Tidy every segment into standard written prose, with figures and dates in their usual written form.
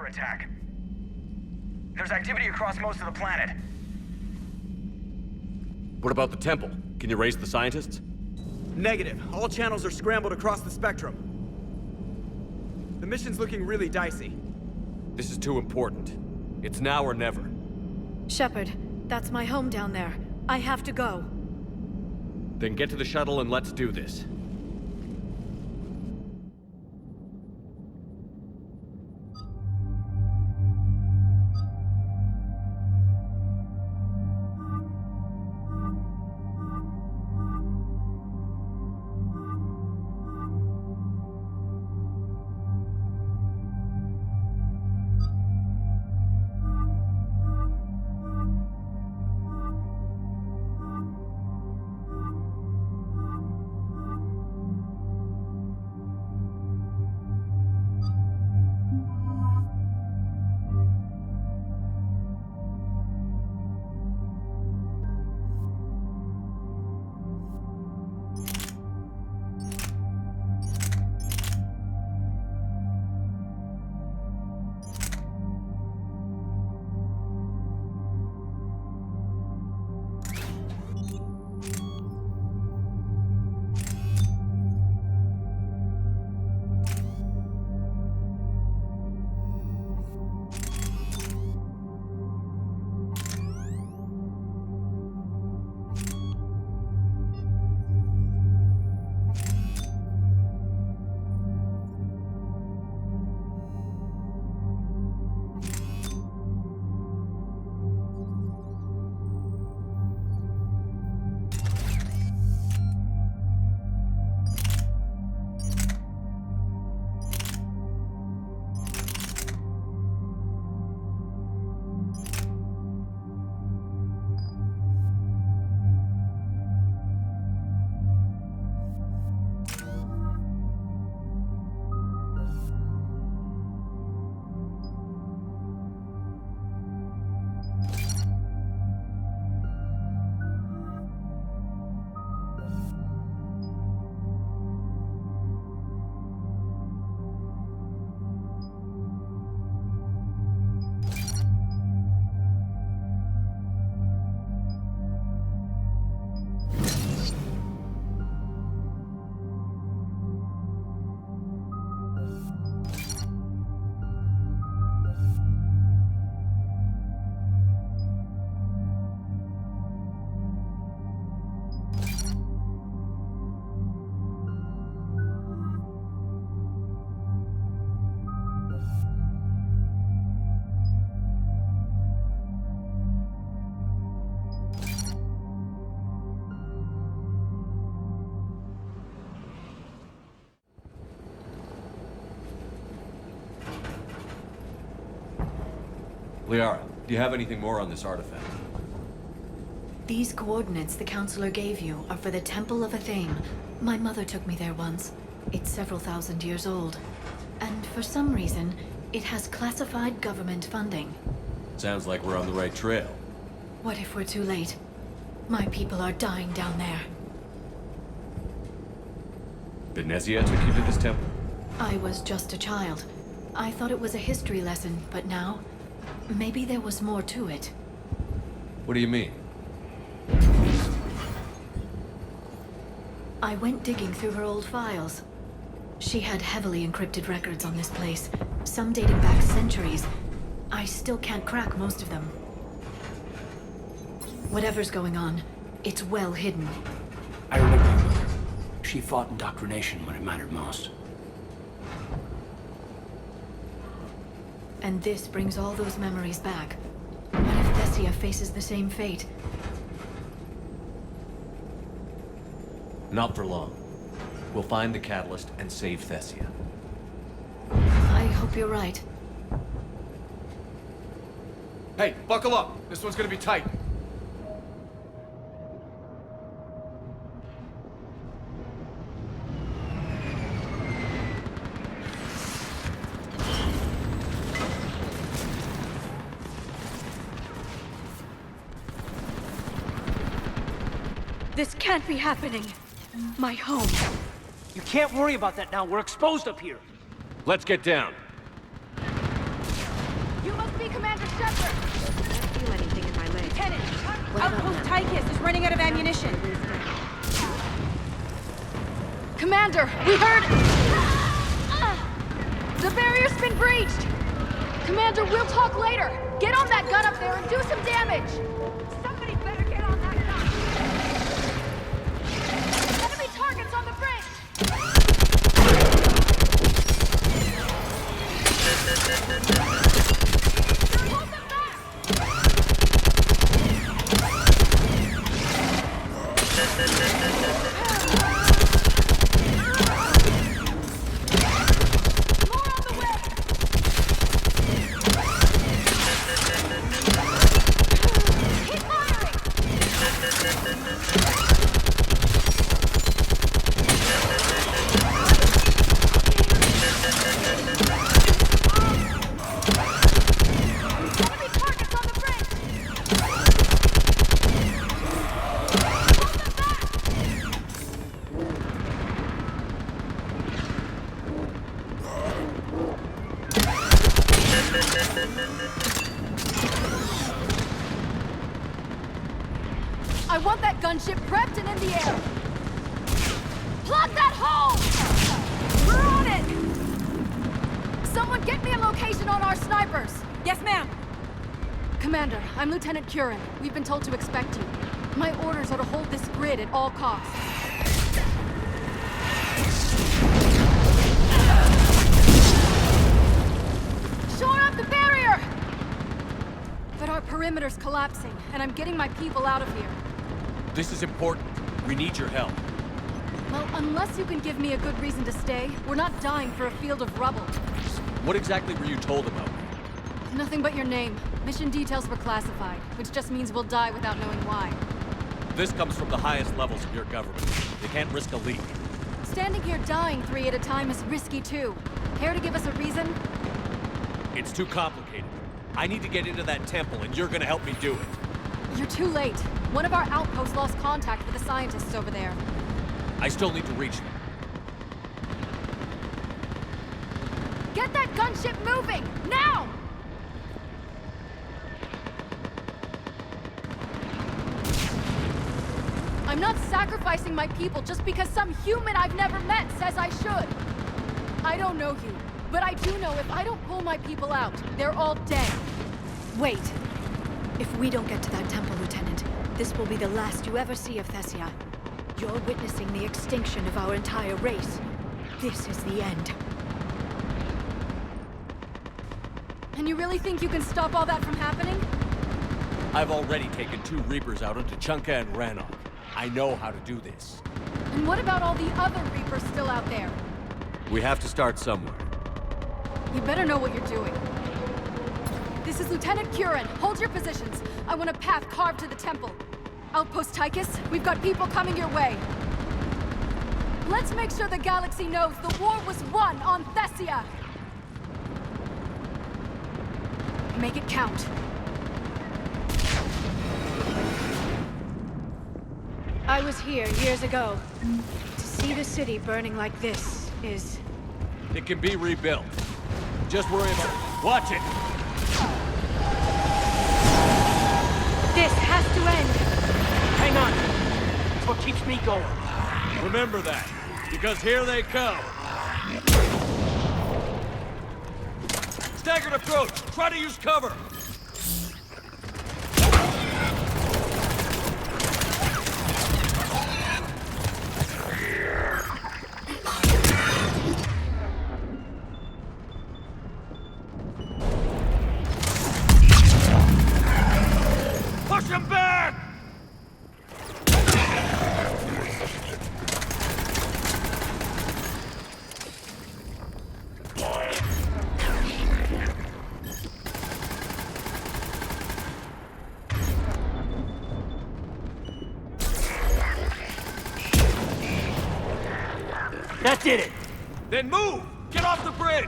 Attack. There's activity across most of the planet. What about the temple? Can you raise the scientists? Negative. All channels are scrambled across the spectrum. The mission's looking really dicey. This is too important. It's now or never. Shepard, that's my home down there. I have to go. Then get to the shuttle and let's do this. Liara, do you have anything more on this artifact? These coordinates the Counselor gave you are for the Temple of Athame. My mother took me there once. It's several thousand years old. And for some reason, it has classified government funding. Sounds like we're on the right trail. What if we're too late? My people are dying down there. Benezia took you to this temple? I was just a child. I thought it was a history lesson, but now, maybe there was more to it. What do you mean? I went digging through her old files. She had heavily encrypted records on this place, some dating back centuries. I still can't crack most of them. Whatever's going on, it's well hidden. I remember your mother. She fought indoctrination when it mattered most. And this brings all those memories back. What if Thessia faces the same fate? Not for long. We'll find the catalyst and save Thessia. I hope you're right. Hey, buckle up. This one's gonna be tight. This can't be happening. My home. You can't worry about that now. We're exposed up here. Let's get down. You must be Commander Shepard! I can't feel anything in my leg. Lieutenant, Outpost Tychus is running out of ammunition. Commander, we heard... The barrier's been breached! Commander, we'll talk later. Get on that gun up there and do some damage! Somebody better get on that gun! Enemy targets on the bridge! Hold them back! More on the way! Keep firing! Enemy targets on the bridge! Hold them back! I want that gunship prepped and in the air. Plug that hole! We're on it! Someone get me a location on our snipers. Yes, ma'am. Commander, I'm Lieutenant Kirrahe. We've been told to expect you. My orders are to hold this grid at all costs. Shore up the barrier! But our perimeter's collapsing, and I'm getting my people out of here. This is important. We need your help. Well, unless you can give me a good reason to stay, we're not dying for a field of rubble. What exactly were you told about me? Nothing but your name. Mission details were classified, which just means we'll die without knowing why. This comes from the highest levels of your government. They can't risk a leak. Standing here dying 3 at a time is risky too. Care to give us a reason? It's too complicated. I need to get into that temple, and you're gonna help me do it. You're too late. One of our outposts lost contact with the scientists over there. I still need to reach them. Get that gunship moving! Now! I'm not sacrificing my people just because some human I've never met says I should. I don't know you, but I do know if I don't pull my people out, they're all dead. Wait. If we don't get to that temple, Lieutenant, this will be the last you ever see of Thessia. You're witnessing the extinction of our entire race. This is the end. And you really think you can stop all that from happening? I've already taken 2 Reapers out into Chunka and Rannoch. I know how to do this. And what about all the other Reapers still out there? We have to start somewhere. You better know what you're doing. This is Lieutenant Kirrahe. Hold your positions. I want a path carved to the temple. Outpost Tychus, we've got people coming your way. Let's make sure the galaxy knows the war was won on Thessia. Make it count. I was here years ago. To see the city burning like this is... It can be rebuilt. Just worry about... Watch it! This has to end! Hang on. It's what keeps me going. Remember that, because here they come. Staggered approach! Try to use cover! Push him back! That did it! Then move! Get off the bridge!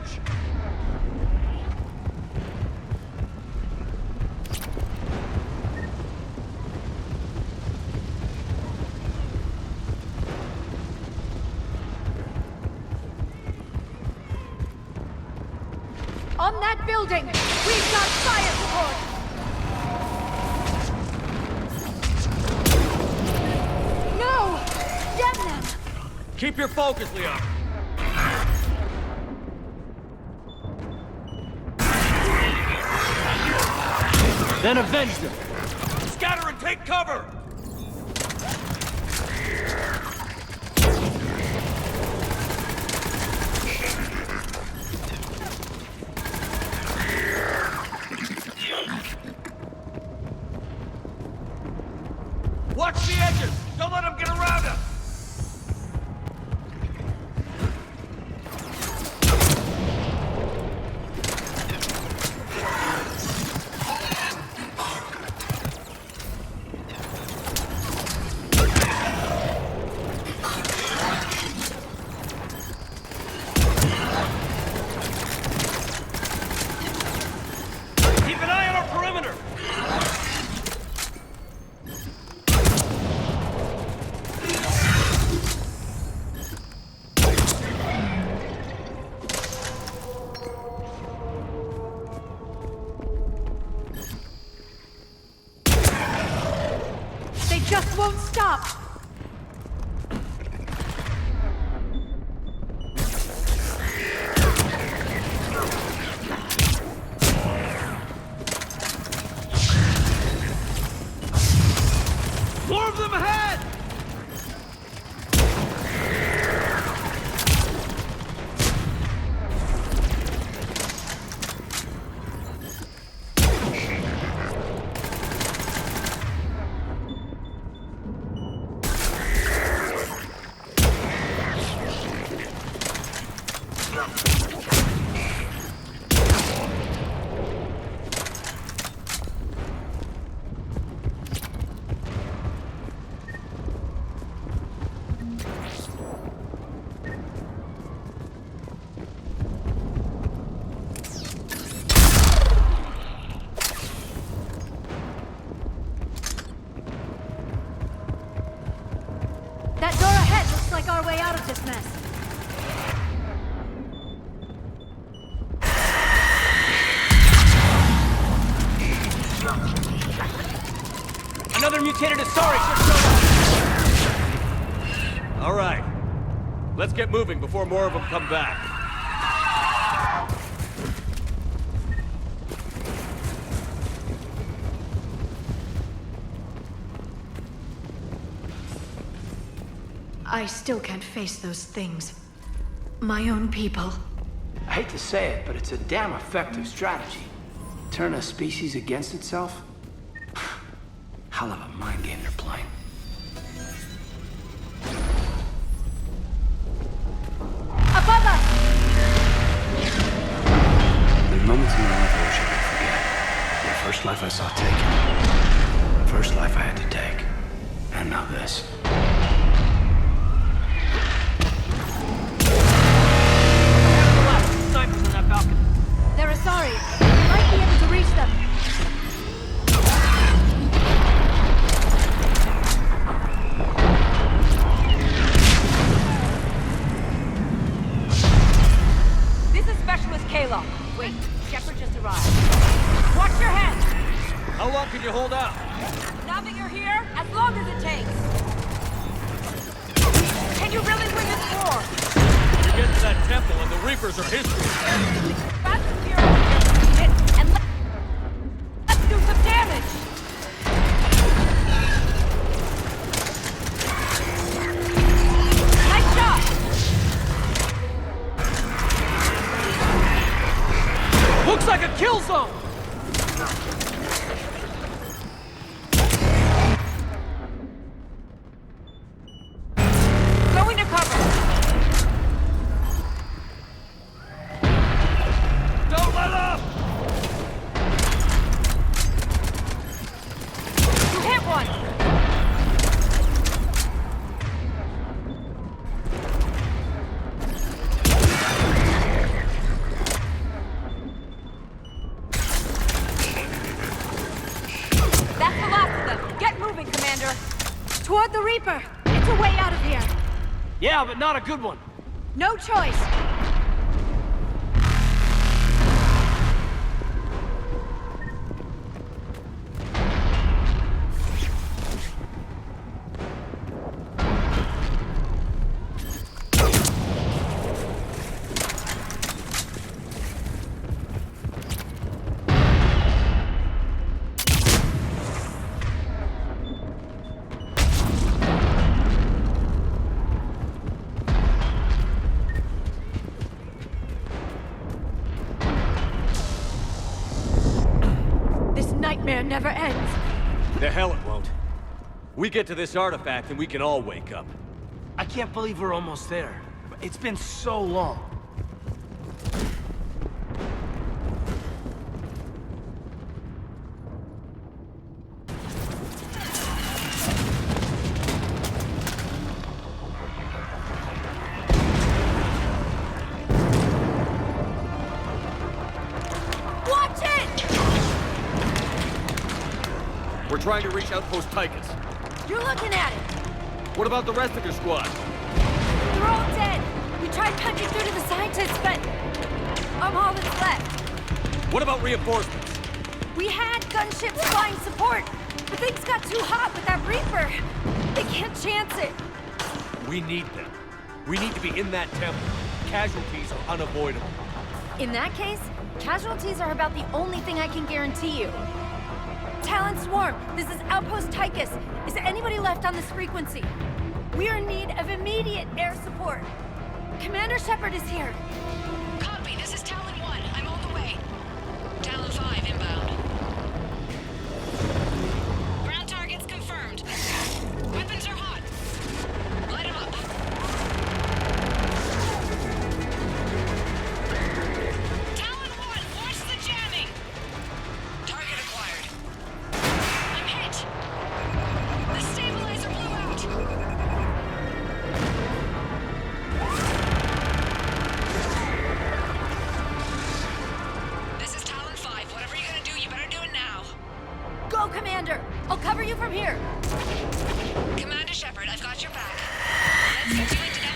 On that building! We've got fire support! No! Damn them! Keep your focus, Leon. Then avenge them! Scatter and take cover! Watch the edges! Don't let them get around us! Keep an eye on our perimeter! They just won't stop! More of them ahead! That door ahead looks like our way out of this mess. Another mutated Asari just showed up! All right. Let's get moving before more of them come back. I still can't face those things. My own people. I hate to say it, but it's a damn effective strategy. Turn a species against itself? Hell of a mind game they're playing. Above us! There's moments in my life I wish I could forget. The first life I saw taken. The first life I had to take. And now this. Snipers on that balcony. They're Asari. We might be able to reach them. This is Specialist Kayla. Wait, Shepard just arrived. Watch your head! How long can you hold out? Now that you're here, as long as it takes. Can you really win this war? We get to that temple and the Reapers are history. Fast and furious, hit, and let's do some damage! Nice shot! Looks like a kill zone! Going to cover! Don't let up! You hit one! Commander. Toward the Reaper. It's a way out of here. Yeah, but not a good one. No choice. Nightmare never ends. The hell it won't. We get to this artifact and we can all wake up. I can't believe we're almost there. It's been so long. We're trying to reach Outpost Tychus. You're looking at it. What about the rest of your squad? They're all dead. We tried punching through to the scientists, but I'm all that's left. What about reinforcements? We had gunships flying support, but things got too hot with that Reaper. They can't chance it. We need them. We need to be in that temple. Casualties are unavoidable. In that case, casualties are about the only thing I can guarantee you. Talon Swarm, this is Outpost Tychus. Is there anybody left on this frequency? We are in need of immediate air support. Commander Shepard is here. Copy, this is Talon 1. I'm on the way. Talon 5 inbound. Ground targets confirmed. Weapons are hot. Light them up. Talon 1, watch the jamming! Target acquired. I'm hit. The stabilizer blew out. This is Talon 5. Whatever you're gonna do, you better do it now. Go, Commander! I'll cover you from here. Commander Shepard, I've got your back. Let's get you into that.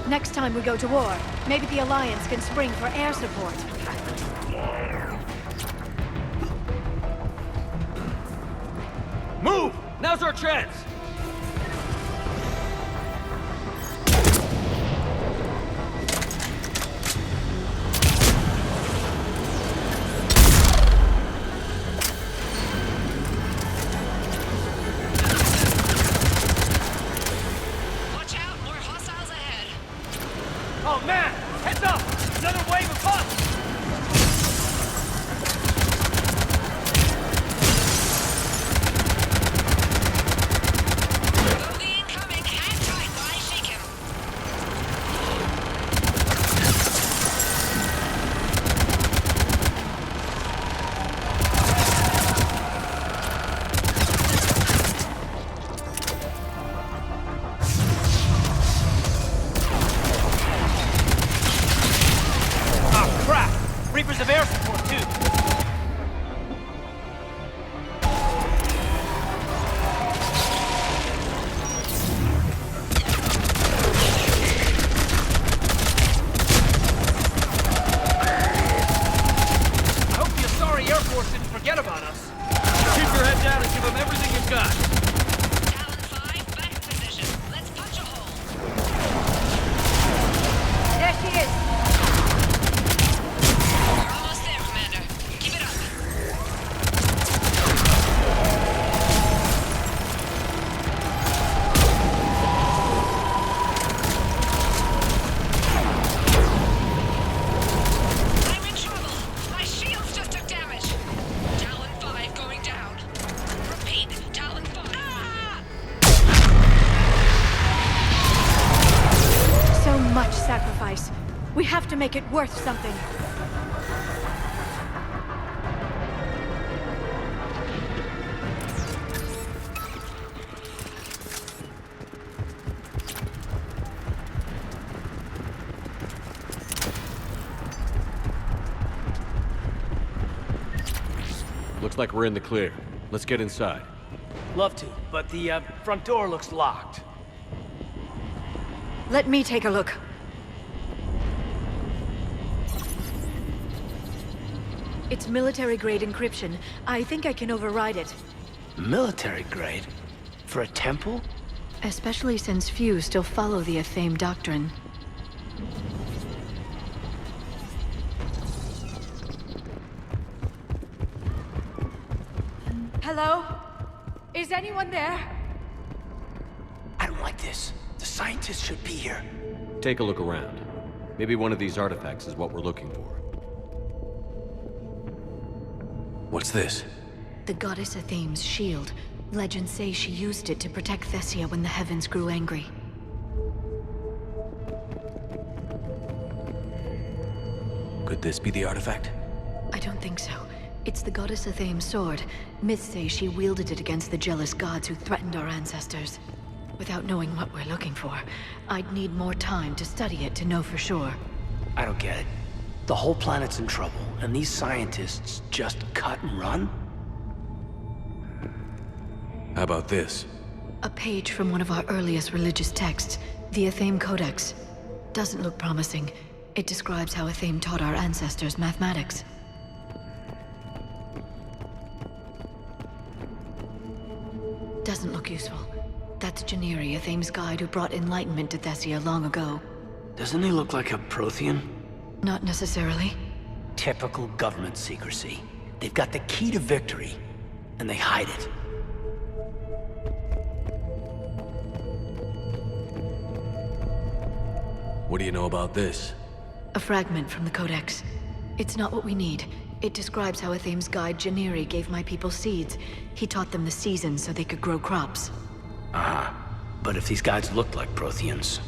Next time we go to war, maybe the Alliance can spring for air support. Move! Now's our chance! Watch out, more hostiles ahead. Oh man! Heads up! Another wave of busts! Bogey incoming. Hang tight while I shake him. Oh crap! Reapers have air support too. I hope the Asari Air Force didn't forget about us. Keep your head down and give them everything you've got. Talon 5, back in position. Let's punch a hole. There she is. We're almost there, Commander. Keep it up. I'm in trouble. My shields just make it worth something. Looks like we're in the clear. Let's get inside. Love to, but the front door looks locked. Let me take a look. It's military-grade encryption. I think I can override it. Military grade? For a temple? Especially since few still follow the F.I.S.H doctrine. Hello? Is anyone there? I don't like this. The scientists should be here. Take a look around. Maybe one of these artifacts is what we're looking for. What's this? The goddess F.I.S.H's shield. Legends say she used it to protect Thessia when the heavens grew angry. Could this be the artifact? I don't think so. It's the goddess F.I.S.H's sword. Myths say she wielded it against the jealous gods who threatened our ancestors. Without knowing what we're looking for, I'd need more time to study it to know for sure. I don't get it. The whole planet's in trouble, and these scientists just cut and run? How about this? A page from one of our earliest religious texts, the F.I.S.H Codex. Doesn't look promising. It describes how F.I.S.H taught our ancestors mathematics. Doesn't look useful. That's Janiri, F.I.S.H's guide who brought enlightenment to Thessia long ago. Doesn't he look like a Prothean? Not necessarily. Typical government secrecy. They've got the key to victory, and they hide it. What do you know about this? A fragment from the Codex. It's not what we need. It describes how F.I.S.H's guide Janiri gave my people seeds. He taught them the seasons so they could grow crops. But if these guides looked like Protheans...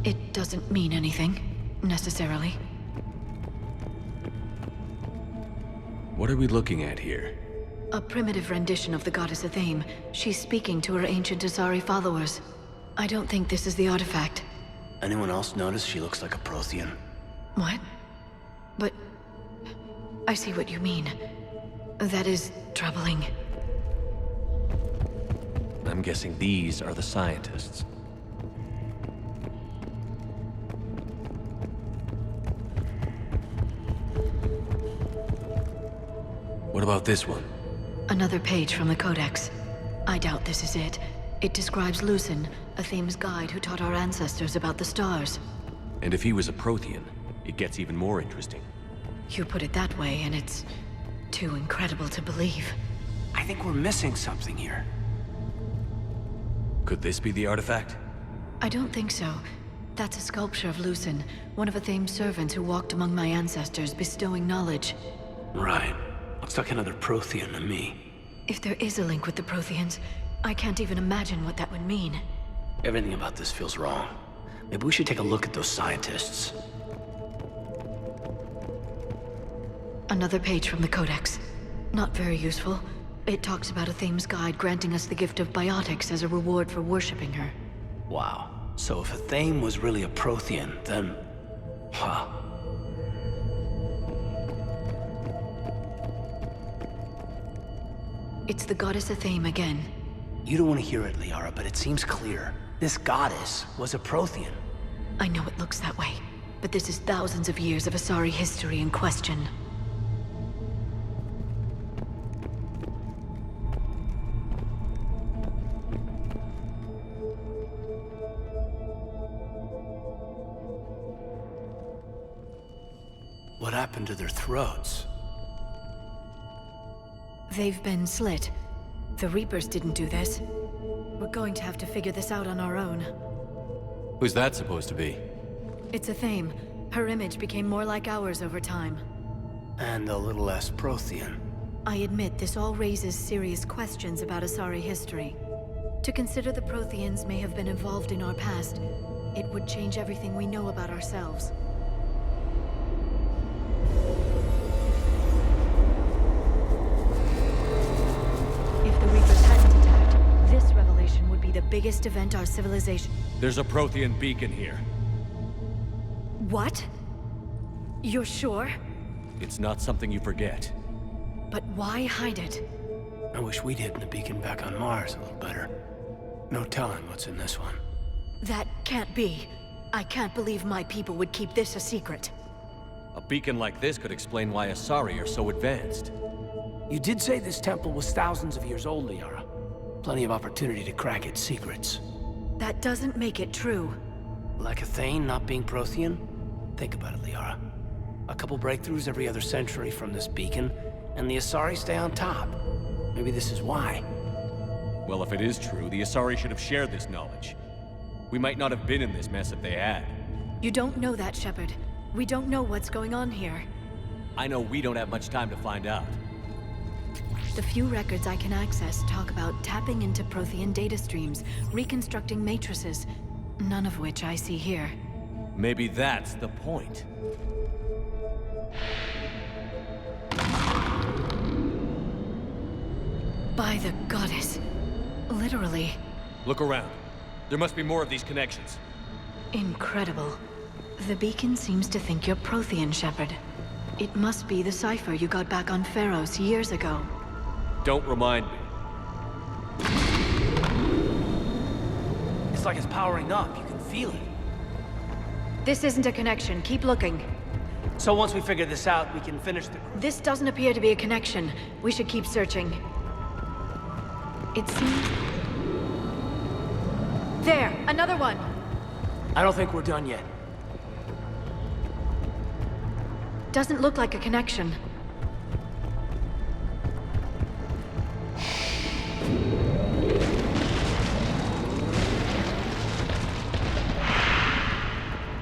It doesn't mean anything, necessarily. What are we looking at here? A primitive rendition of the goddess F.I.S.H. She's speaking to her ancient Asari followers. I don't think this is the artifact. Anyone else notice she looks like a Prothean? What? But... I see what you mean. That is troubling. I'm guessing these are the scientists. What about this one? Another page from the Codex. I doubt this is it. It describes Lucen, F.I.S.H's guide who taught our ancestors about the stars. And if he was a Prothean, it gets even more interesting. You put it that way, and it's too incredible to believe. I think we're missing something here. Could this be the artifact? I don't think so. That's a sculpture of Lucen, one of F.I.S.H's servants who walked among my ancestors, bestowing knowledge. Right. Looks like another Prothean to me. If there is a link with the Protheans, I can't even imagine what that would mean. Everything about this feels wrong. Maybe we should take a look at those scientists. Another page from the Codex. Not very useful. It talks about F.I.S.H's guide granting us the gift of biotics as a reward for worshipping her. Wow. So if F.I.S.H was really a Prothean, then... Wow. It's the goddess F.I.S.H again. You don't want to hear it, Liara, but it seems clear. This goddess was a Prothean. I know it looks that way, but this is thousands of years of Asari history in question. What happened to their throats? They've been slit. The Reapers didn't do this. We're going to have to figure this out on our own. Who's that supposed to be? It's F.I.S.H. Her image became more like ours over time. And a little less Prothean. I admit this all raises serious questions about Asari history. To consider the Protheans may have been involved in our past, it would change everything we know about ourselves. If the Reapers hadn't attacked, this revelation would be the biggest event our civilization... There's a Prothean beacon here. What? You're sure? It's not something you forget. But why hide it? I wish we'd hidden the beacon back on Mars a little better. No telling what's in this one. That can't be. I can't believe my people would keep this a secret. A beacon like this could explain why Asari are so advanced. You did say this temple was thousands of years old, Liara. Plenty of opportunity to crack its secrets. That doesn't make it true. Like a Thane not being Prothean? Think about it, Liara. A couple breakthroughs every other century from this beacon, and the Asari stay on top. Maybe this is why. Well, if it is true, the Asari should have shared this knowledge. We might not have been in this mess if they had. You don't know that, Shepard. We don't know what's going on here. I know we don't have much time to find out. The few records I can access talk about tapping into Prothean data streams, reconstructing matrices, none of which I see here. Maybe that's the point. By the goddess. Literally. Look around. There must be more of these connections. Incredible. The beacon seems to think you're Prothean, Shepard. It must be the cipher you got back on Pharos years ago. Don't remind me. It's like it's powering up. You can feel it. This isn't a connection. Keep looking. So once we figure this out, we can finish the... This doesn't appear to be a connection. We should keep searching. It seems... There! Another one! I don't think we're done yet. Doesn't look like a connection.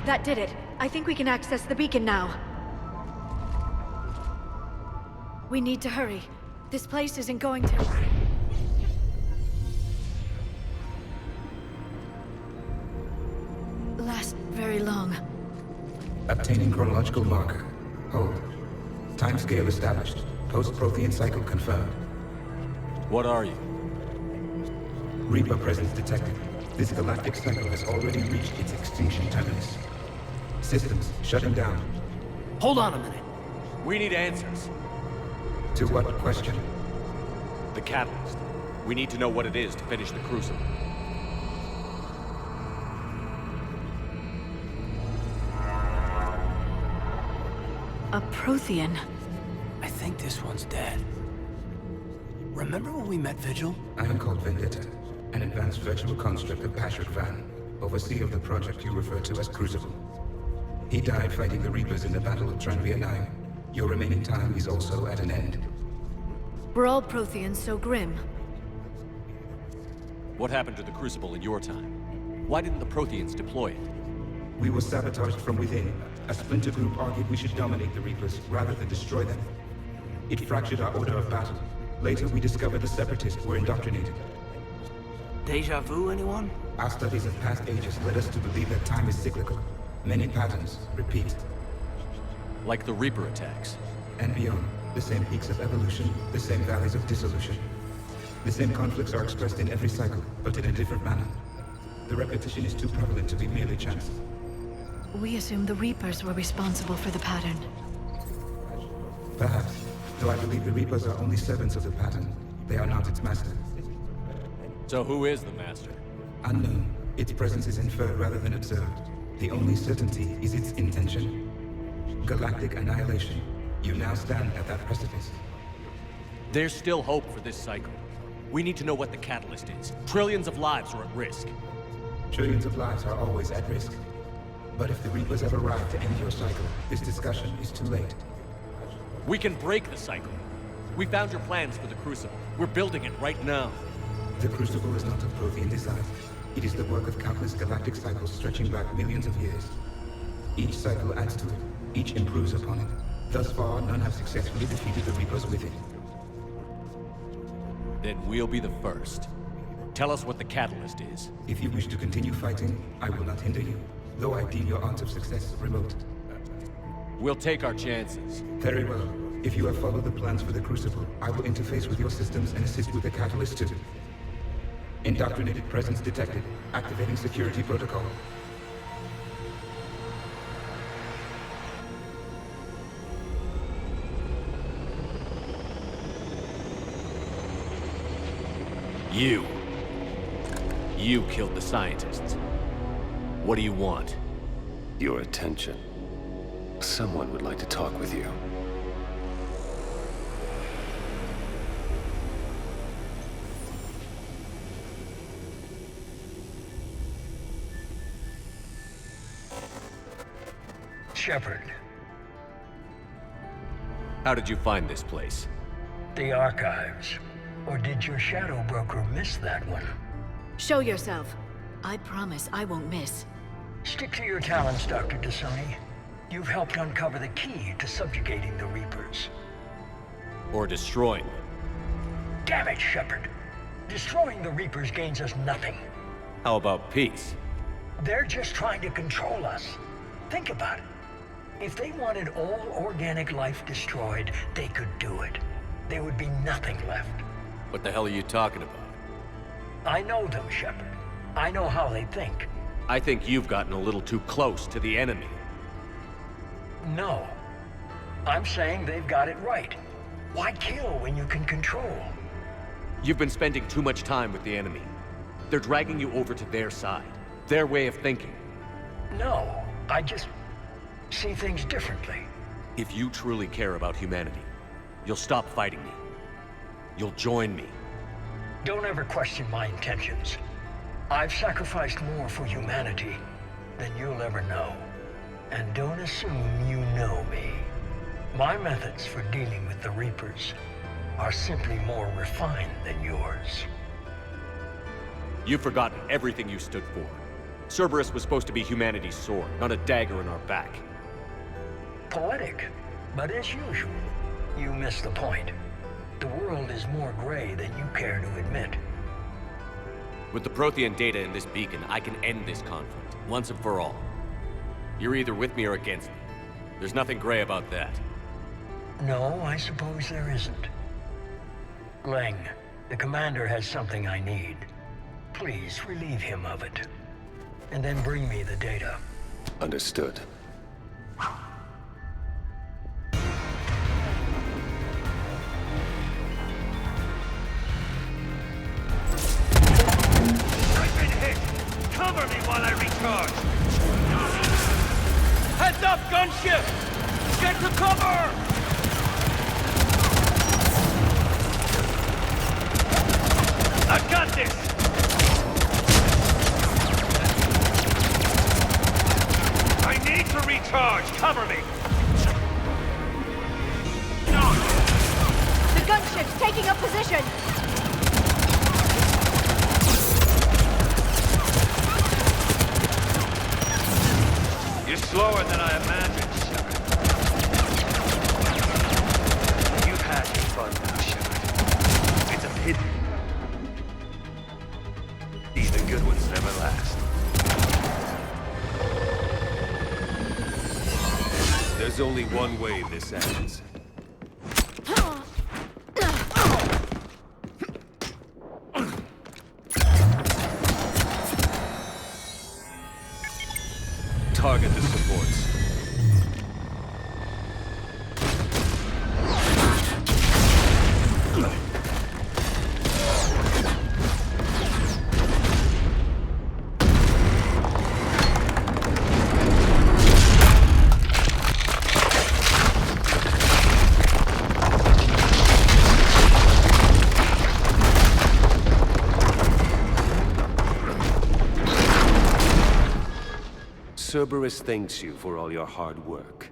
That did it. I think we can access the beacon now. We need to hurry. This place isn't going to... last very long. Obtaining chronological marker. Hold. Timescale established. Post-Prothean cycle confirmed. What are you? Reaper presence detected. This galactic cycle has already reached its extinction terminus. Systems shutting down. Hold on a minute. We need answers. To what question? The catalyst. We need to know what it is to finish the Crucible. A Prothean. I think this one's dead. Remember when we met Vigil? I am called Vendetta, an advanced virtual construct of Patrick Van, overseer of the project you refer to as Crucible. He died fighting the Reapers in the Battle of Tranvia 9. Your remaining time is also at an end. Were all Protheans so grim? What happened to the Crucible in your time? Why didn't the Protheans deploy it? We were sabotaged from within. A splinter group argued we should dominate the Reapers rather than destroy them. It fractured our order of battle. Later, we discovered the Separatists were indoctrinated. Deja vu, anyone? Our studies of past ages led us to believe that time is cyclical. Many patterns repeat. Like the Reaper attacks. And beyond, the same peaks of evolution, the same valleys of dissolution. The same conflicts are expressed in every cycle, but in a different manner. The repetition is too prevalent to be merely chance. We assumed the Reapers were responsible for the pattern. Perhaps, though I believe the Reapers are only servants of the pattern. They are not its master. So who is the master? Unknown. Its presence is inferred rather than observed. The only certainty is its intention. Galactic annihilation. You now stand at that precipice. There's still hope for this cycle. We need to know what the catalyst is. Trillions of lives are at risk. Trillions of lives are always at risk. But if the Reapers have arrived to end your cycle, this discussion is too late. We can break the cycle. We found your plans for the Crucible. We're building it right now. The Crucible is not of Prothean design. It is the work of countless galactic cycles stretching back millions of years. Each cycle adds to it. Each improves upon it. Thus far, none have successfully defeated the Reapers with it. Then we'll be the first. Tell us what the catalyst is. If you wish to continue fighting, I will not hinder you, though I deem your odds of success remote. We'll take our chances. Very well. If you have followed the plans for the Crucible, I will interface with your systems and assist with the catalyst too. Indoctrinated presence detected. Activating security protocol. You killed the scientists. What do you want? Your attention. Someone would like to talk with you. Shepard. How did you find this place? The archives. Or did your shadow broker miss that one? Show yourself. I promise I won't miss. Stick to your talents, Dr. Dasani. You've helped uncover the key to subjugating the Reapers. Or destroying them? Damn it, Shepard. Destroying the Reapers gains us nothing. How about peace? They're just trying to control us. Think about it. If they wanted all organic life destroyed, they could do it. There would be nothing left. What the hell are you talking about? I know them, Shepard. I know how they think. I think you've gotten a little too close to the enemy. No. I'm saying they've got it right. Why kill when you can control? You've been spending too much time with the enemy. They're dragging you over to their side. Their way of thinking. No, I just see things differently. If you truly care about humanity, you'll stop fighting me. You'll join me. Don't ever question my intentions. I've sacrificed more for humanity than you'll ever know. And don't assume you know me. My methods for dealing with the Reapers are simply more refined than yours. You've forgotten everything you stood for. Cerberus was supposed to be humanity's sword, not a dagger in our back. Poetic, but as usual, you miss the point. The world is more gray than you care to admit. With the Prothean data in this beacon, I can end this conflict, once and for all. You're either with me or against me. There's nothing gray about that. No, I suppose there isn't. Leng, the commander has something I need. Please relieve him of it. And then bring me the data. Understood. I've been hit! Cover me while I recharge! Heads up, gunship! Get to cover! I've got this! I need to recharge! Cover me! The gunship's taking up position! You're slower than I imagined, Shepard. You've had your fun now, Shepard. It's a pity. The good ones never last. There's only one way this ends. Target the supports. Cerberus thanks you for all your hard work.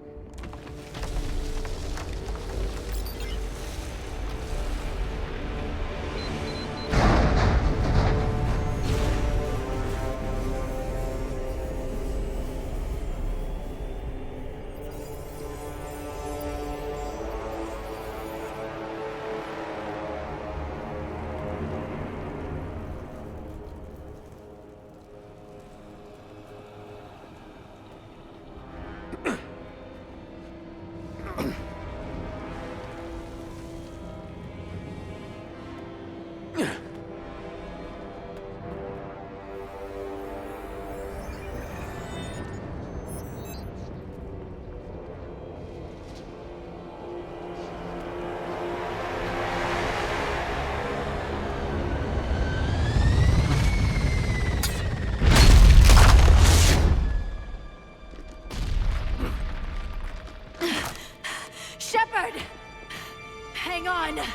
going on?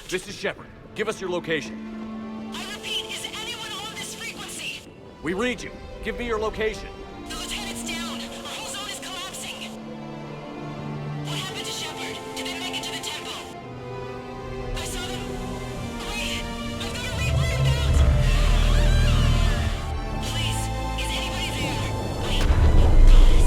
This is Shepard. Give us your location. I repeat, is anyone on this frequency? We read you. Give me your location. The lieutenant's down. Our whole zone is collapsing. What happened to Shepard? Did they make it to the temple? I saw them. Wait, I've got to rework out. Please, is anybody there? Guys,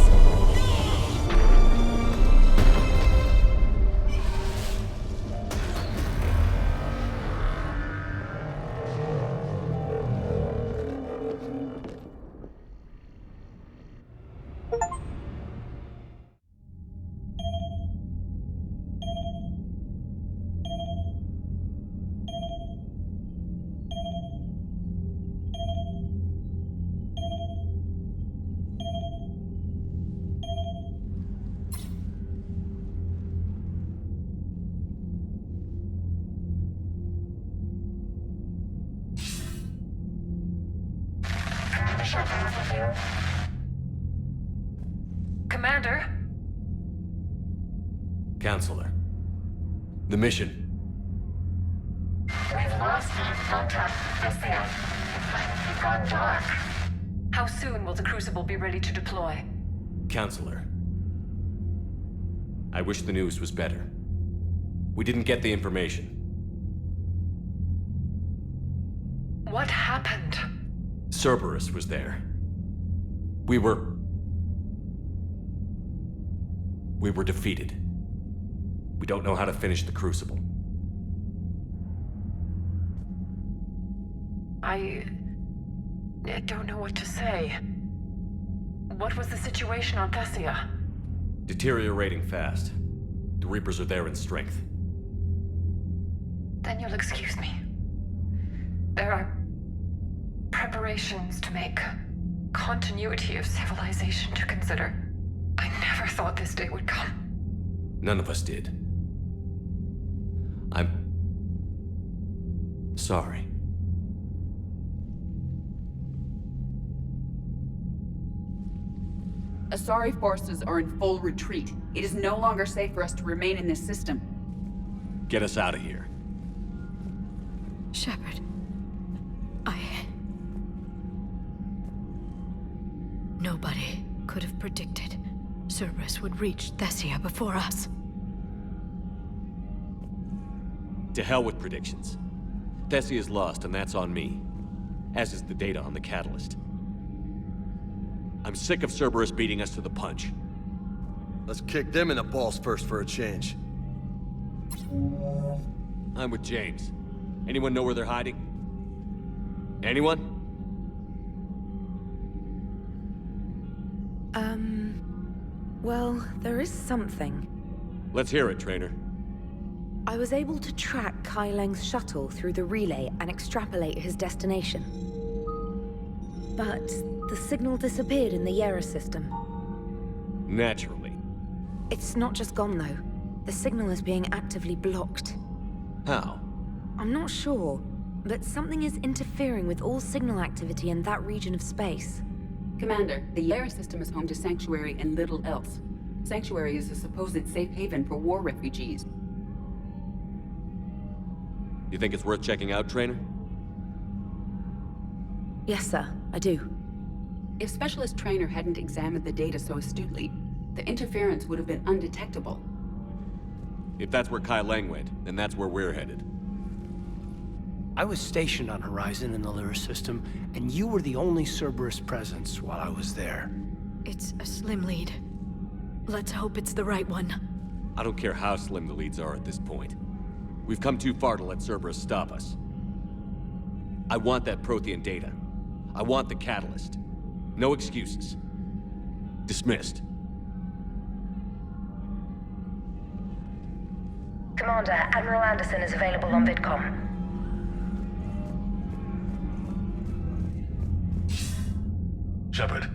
Commander? Counselor. The mission. We've lost contact with F.I.H. It's gone dark. How soon will the Crucible be ready to deploy? Counselor. I wish the news was better. We didn't get the information. What happened? Cerberus was there. We were defeated. We don't know how to finish the Crucible. I don't know what to say. What was the situation on Thessia? Deteriorating fast. The Reapers are there in strength. Then you'll excuse me. There are preparations to make, continuity of civilization to consider. I never thought this day would come. None of us did. I'm sorry. Asari forces are in full retreat. It is no longer safe for us to remain in this system. Get us out of here. Shepard. Nobody could have predicted Cerberus would reach Thessia before us. To hell with predictions. Thessia is lost, and that's on me. As is the data on the catalyst. I'm sick of Cerberus beating us to the punch. Let's kick them in the balls first for a change. I'm with James. Anyone know where they're hiding? Anyone? Well, there is something. Let's hear it, Trainer. I was able to track Kai Leng's shuttle through the relay and extrapolate his destination. But the signal disappeared in the Yera system. Naturally. It's not just gone, though. The signal is being actively blocked. How? I'm not sure, but something is interfering with all signal activity in that region of space. Commander, the Yera system is home to Sanctuary and little else. Sanctuary is a supposed safe haven for war refugees. You think it's worth checking out, Trainer? Yes, sir, I do. If Specialist Trainer hadn't examined the data so astutely, the interference would have been undetectable. If that's where Kai Leng went, then that's where we're headed. I was stationed on Horizon in the Lyra system, and you were the only Cerberus presence while I was there. It's a slim lead. Let's hope it's the right one. I don't care how slim the leads are at this point. We've come too far to let Cerberus stop us. I want that Prothean data. I want the catalyst. No excuses. Dismissed. Commander, Admiral Anderson is available on VidCom. Shepard,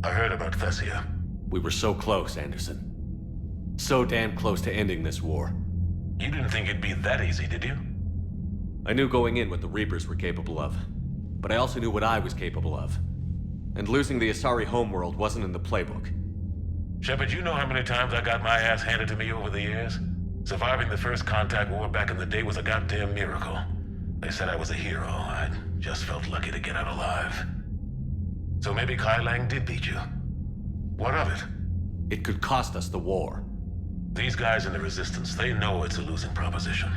I heard about Thessia. We were so close, Anderson. So damn close to ending this war. You didn't think it'd be that easy, did you? I knew going in what the Reapers were capable of, but I also knew what I was capable of. And losing the Asari homeworld wasn't in the playbook. Shepard, you know how many times I got my ass handed to me over the years? Surviving the first contact war back in the day was a goddamn miracle. They said I was a hero. I just felt lucky to get out alive. So maybe Kai Lang did beat you. What of it? It could cost us the war. These guys in the Resistance, they know it's a losing proposition.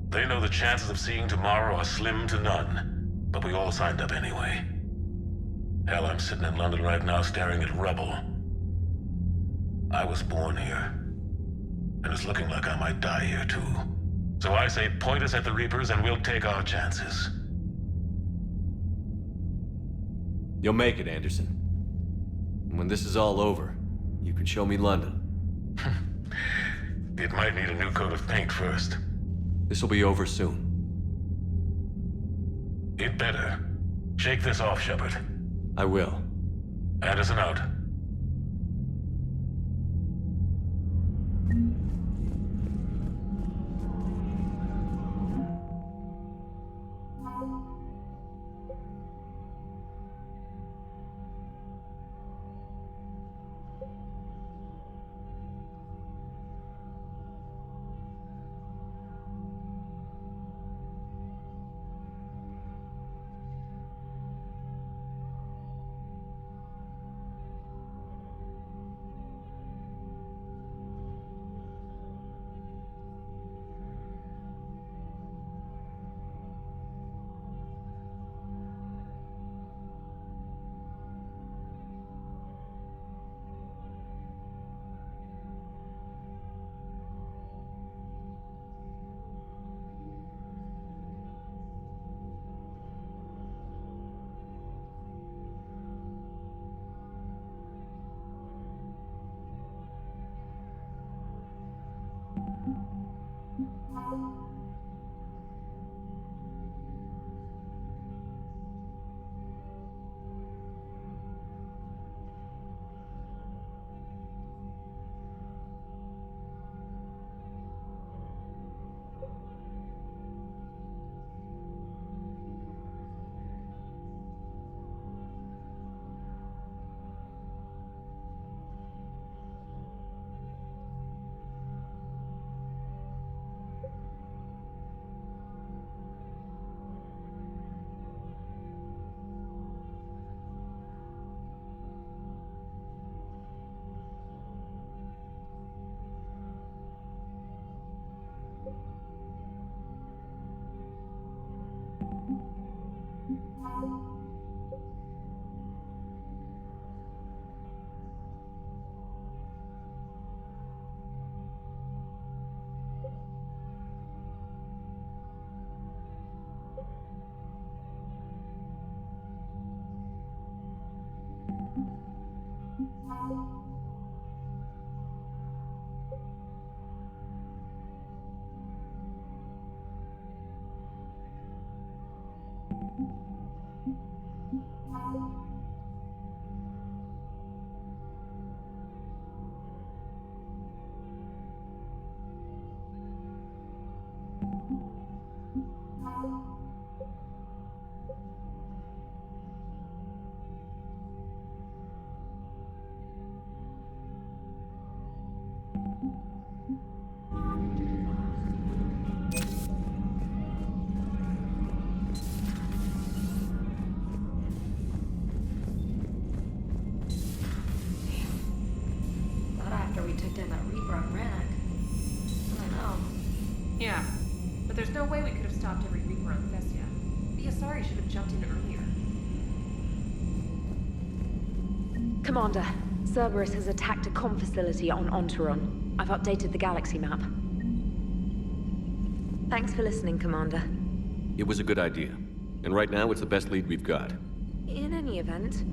They know the chances of seeing tomorrow are slim to none, but we all signed up anyway. Hell, I'm sitting in London right now staring at rubble. I was born here, and it's looking like I might die here too. So I say point us at the Reapers and we'll take our chances. You'll make it, Anderson. And when this is all over, you can show me London. It might need a new coat of paint first. This will be over soon. It better. Shake this off, Shepard. I will. Anderson out. Yeah, but there's no way we could have stopped every Reaper on Thessia. The Asari should have jumped in earlier. Commander, Cerberus has attacked a comm facility on Ontaron. I've updated the galaxy map. Thanks for listening, Commander. It was a good idea. And right now, it's the best lead we've got. In any event,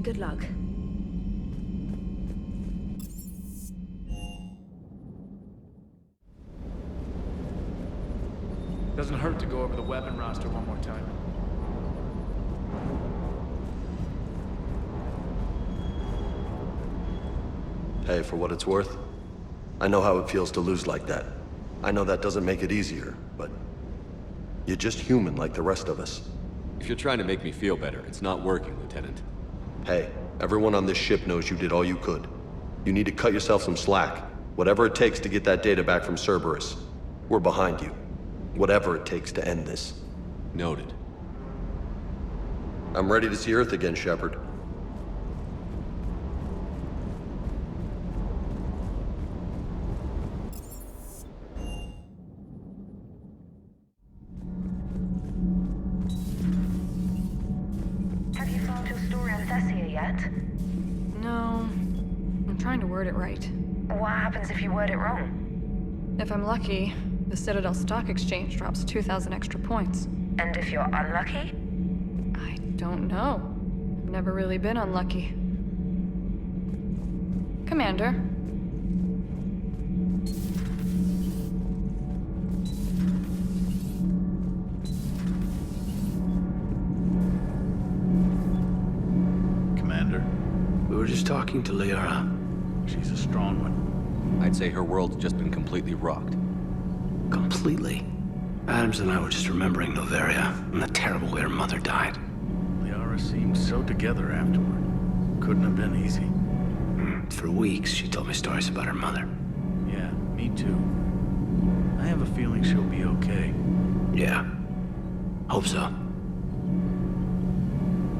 good luck. Doesn't hurt to go over the weapon roster one more time. Hey, for what it's worth, I know how it feels to lose like that. I know that doesn't make it easier, but you're just human like the rest of us. If you're trying to make me feel better, it's not working, Lieutenant. Hey, everyone on this ship knows you did all you could. You need to cut yourself some slack. Whatever it takes to get that data back from Cerberus. We're behind you. Whatever it takes to end this. Noted. I'm ready to see Earth again, Shepard. Have you found your story on Thessia yet? No. I'm trying to word it right. What happens if you word it wrong? If I'm lucky, the Citadel Stock Exchange drops 2,000 extra points. And if you're unlucky? I don't know. I've never really been unlucky. Commander. Commander? We were just talking to Liara. She's a strong one. I'd say her world's just been completely rocked. Completely. Adams and I were just remembering Noveria and the terrible way her mother died. Liara seemed so together afterward. Couldn't have been easy. For weeks, she told me stories about her mother. Yeah, me too. I have a feeling she'll be okay. Yeah. Hope so.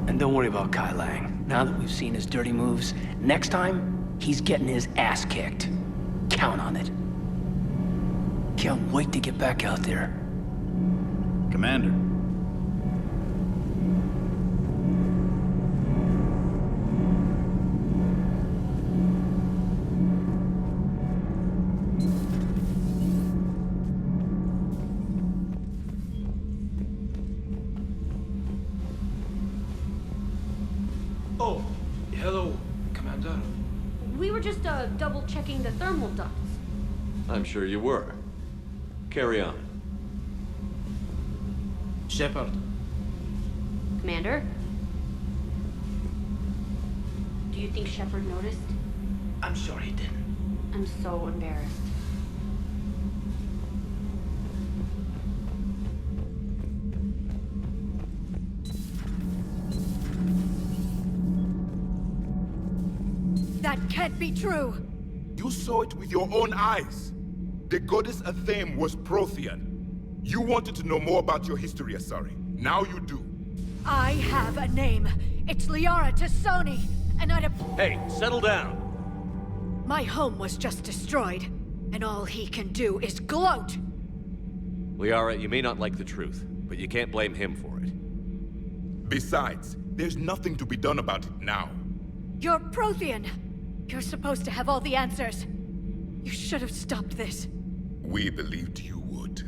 And don't worry about Kai Lang. Now that we've seen his dirty moves, next time, he's getting his ass kicked. Count on it. Can't wait to get back out there. Commander. Oh, hello, Commander. We were just double checking the thermal ducts. I'm sure you were. Carry on. Shepard. Commander? Do you think Shepard noticed? I'm sure he didn't. I'm so embarrassed. That can't be true! You saw it with your own eyes. The goddess Athame was Prothean. You wanted to know more about your history, Asari. Now you do. I have a name. It's Liara Tassoni, and I'd have... Hey, settle down! My home was just destroyed, and all he can do is gloat! Liara, you may not like the truth, but you can't blame him for it. Besides, there's nothing to be done about it now. You're Prothean! You're supposed to have all the answers. You should have stopped this. We believed you would.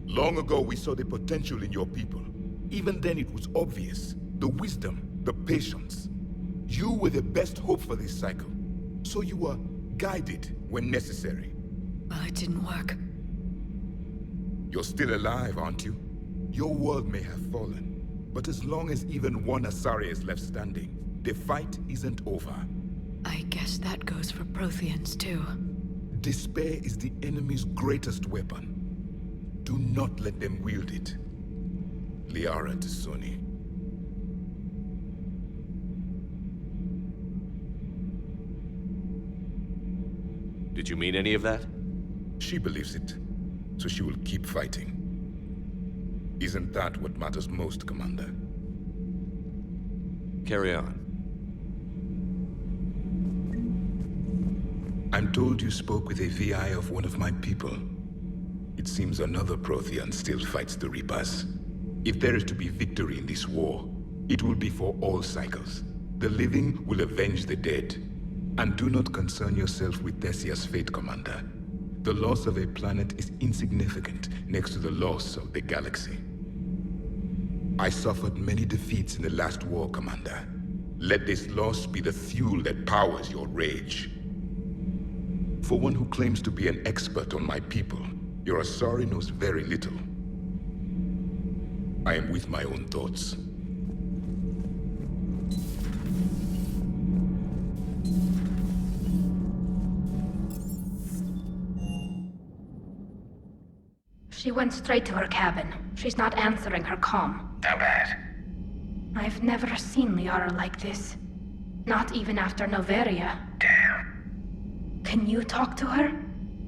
Long ago, we saw the potential in your people. Even then, it was obvious. The wisdom, the patience. You were the best hope for this cycle. So you were guided when necessary. Well, it didn't work. You're still alive, aren't you? Your world may have fallen, but as long as even one Asari is left standing, the fight isn't over. I guess that goes for Protheans, too. Despair is the enemy's greatest weapon. Do not let them wield it. Liara Tassoni. Did you mean any of that? She believes it, so she will keep fighting. Isn't that what matters most, Commander? Carry on. I'm told you spoke with a VI of one of my people. It seems another Prothean still fights the Reapers. If there is to be victory in this war, it will be for all cycles. The living will avenge the dead. And do not concern yourself with Thessia's fate, Commander. The loss of a planet is insignificant next to the loss of the galaxy. I suffered many defeats in the last war, Commander. Let this loss be the fuel that powers your rage. For one who claims to be an expert on my people, your Asari knows very little. I am with my own thoughts. She went straight to her cabin. She's not answering her comm. How bad? I've never seen Liara like this. Not even after Noveria. Damn. Can you talk to her?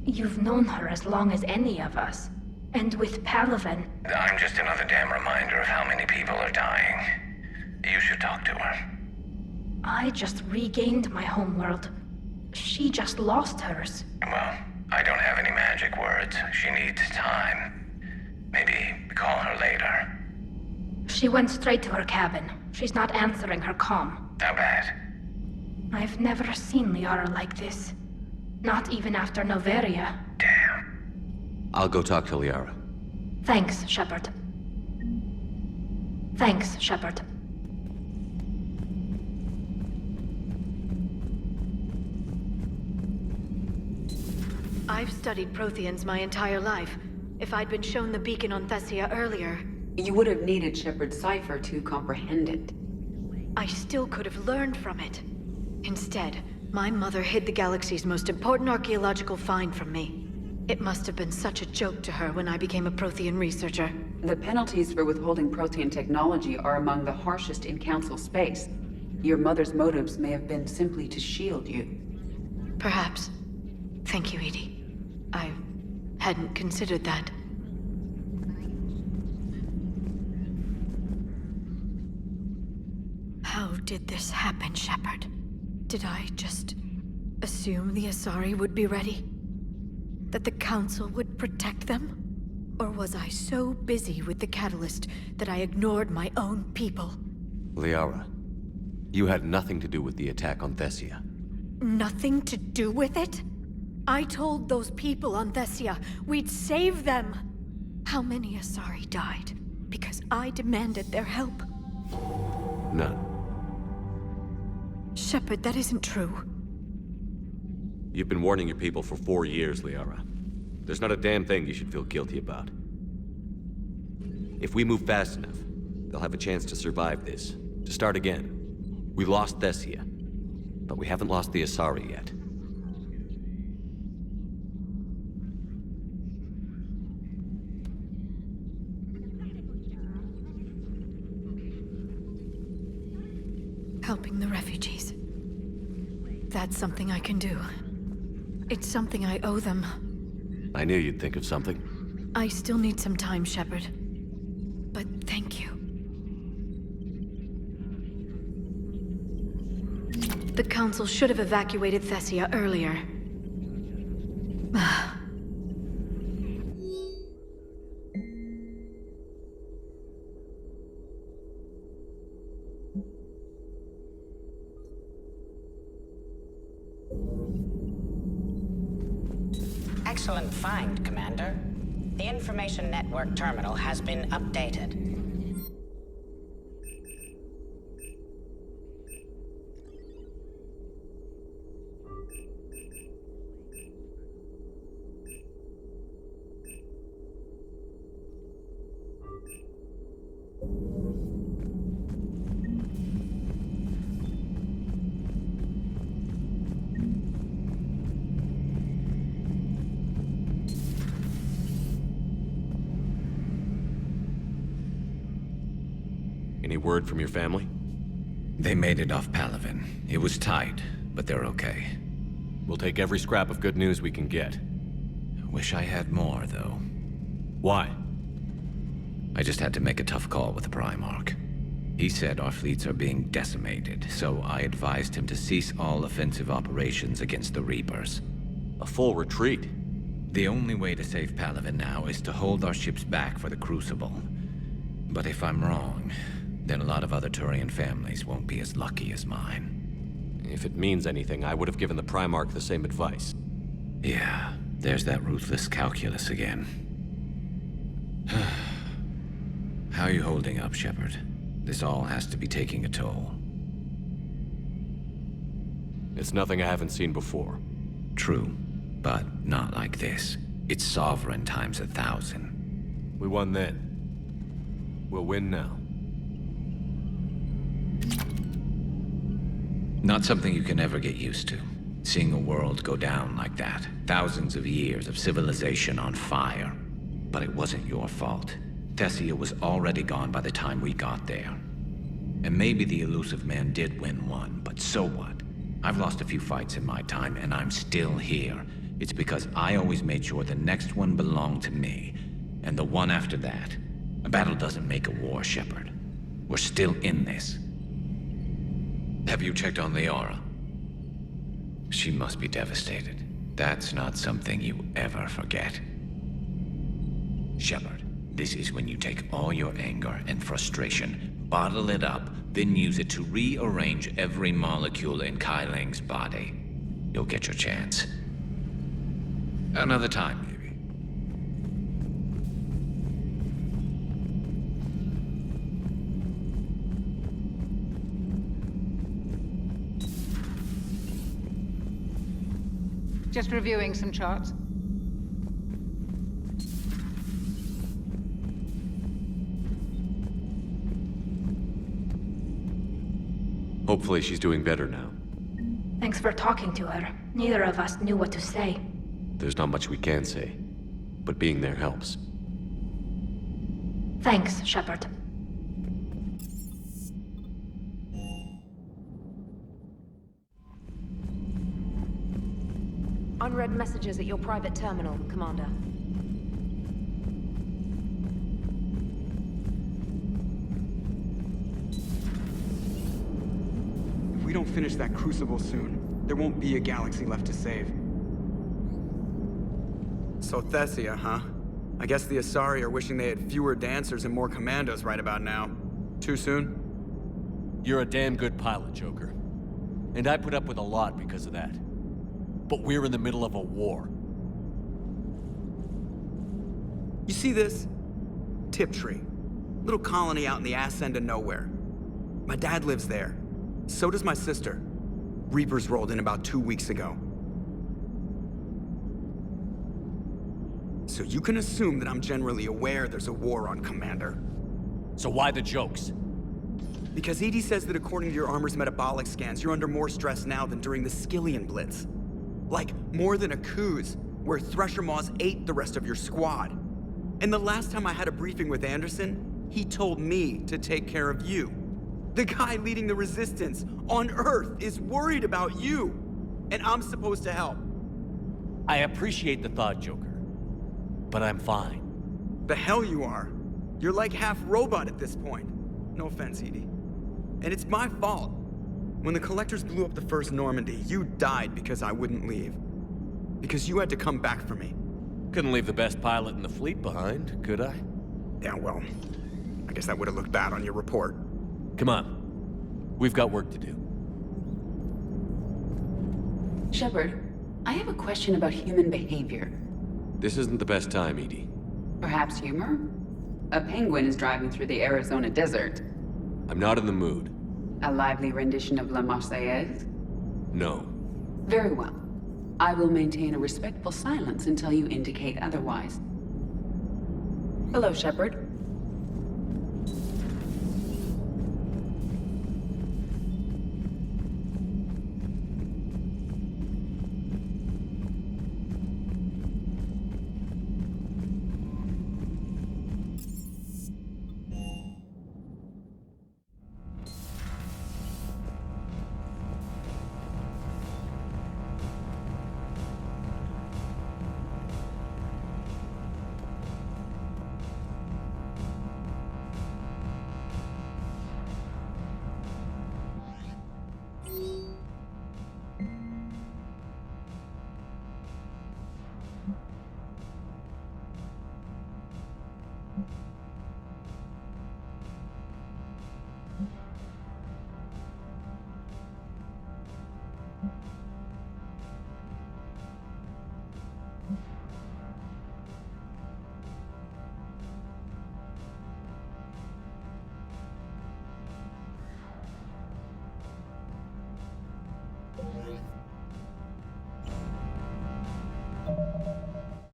You've known her as long as any of us. And with Palaven... I'm just another damn reminder of how many people are dying. You should talk to her. I just regained my homeworld. She just lost hers. Well, I don't have any magic words. She needs time. Maybe call her later. She went straight to her cabin. She's not answering her comm. How bad? I've never seen Liara like this. Not even after Noveria. I'll go talk to Liara. Thanks, Shepard. Thanks, Shepard. I've studied Protheans my entire life. If I'd been shown the beacon on Thessia earlier... You would have needed Shepard's cipher to comprehend it. I still could have learned from it. Instead, my mother hid the galaxy's most important archaeological find from me. It must have been such a joke to her when I became a Prothean researcher. The penalties for withholding Prothean technology are among the harshest in Council space. Your mother's motives may have been simply to shield you. Perhaps. Thank you, Edie. I hadn't considered that. How did this happen, Shepard? Did I just assume the Asari would be ready? That the Council would protect them? Or was I so busy with the Catalyst that I ignored my own people? Liara, you had nothing to do with the attack on Thessia. Nothing to do with it? I told those people on Thessia we'd save them. How many Asari died because I demanded their help? None. Shepard, that isn't true. You've been warning your people for 4 years, Liara. There's not a damn thing you should feel guilty about. If we move fast enough, they'll have a chance to survive this, to start again. We lost Thessia, but we haven't lost the Asari yet. Helping the refugees. That's something I can do. It's something I owe them. I knew you'd think of something. I still need some time, Shepard. But thank you. The Council should have evacuated Thessia earlier. Excellent find, Commander. The Information Network terminal has been updated. Any word from your family? They made it off Palaven. It was tight, but they're okay. We'll take every scrap of good news we can get. Wish I had more, though. Why? I just had to make a tough call with the Primarch. He said our fleets are being decimated, so I advised him to cease all offensive operations against the Reapers. A full retreat? The only way to save Palaven now is to hold our ships back for the Crucible. But if I'm wrong, then a lot of other Turian families won't be as lucky as mine. If it means anything, I would have given the Primarch the same advice. Yeah, there's that ruthless calculus again. How are you holding up, Shepard? This all has to be taking a toll. It's nothing I haven't seen before. True, but not like this. It's sovereign times 1,000. We won then. We'll win now. Not something you can ever get used to. Seeing a world go down like that. Thousands of years of civilization on fire. But it wasn't your fault. Thessia was already gone by the time we got there. And maybe the elusive man did win one, but so what? I've lost a few fights in my time, and I'm still here. It's because I always made sure the next one belonged to me, and the one after that. A battle doesn't make a war, Shepard. We're still in this. Have you checked on Liara? She must be devastated. That's not something you ever forget. Shepard, this is when you take all your anger and frustration, bottle it up, then use it to rearrange every molecule in Kailang's body. You'll get your chance. Another time, maybe. Just reviewing some charts. Hopefully she's doing better now. Thanks for talking to her. Neither of us knew what to say. There's not much we can say, but being there helps. Thanks, Shepard. Unread messages at your private terminal, Commander. If we don't finish that crucible soon, there won't be a galaxy left to save. So Thessia, huh? I guess the Asari are wishing they had fewer dancers and more commandos right about now. Too soon? You're a damn good pilot, Joker. And I put up with a lot because of that. But we're in the middle of a war. You see this? Tiptree. Little colony out in the ass end of nowhere. My dad lives there. So does my sister. Reapers rolled in about 2 weeks ago. So you can assume that I'm generally aware there's a war on, Commander. So why the jokes? Because EDI says that according to your armor's metabolic scans, you're under more stress now than during the Skillian Blitz. Like, more than a Kuz, where Thresher Maws ate the rest of your squad. And the last time I had a briefing with Anderson, he told me to take care of you. The guy leading the resistance on Earth is worried about you, and I'm supposed to help. I appreciate the thought, Joker. But I'm fine. The hell you are. You're like half robot at this point. No offense, EDI. And it's my fault. When the Collectors blew up the first Normandy, you died because I wouldn't leave. Because you had to come back for me. Couldn't leave the best pilot in the fleet behind, could I? Yeah, well, I guess that would have looked bad on your report. Come on. We've got work to do. Shepard, I have a question about human behavior. This isn't the best time, EDI. Perhaps humor? A penguin is driving through the Arizona desert. I'm not in the mood. A lively rendition of La Marseillaise? No. Very well. I will maintain a respectful silence until you indicate otherwise. Hello, Shepard.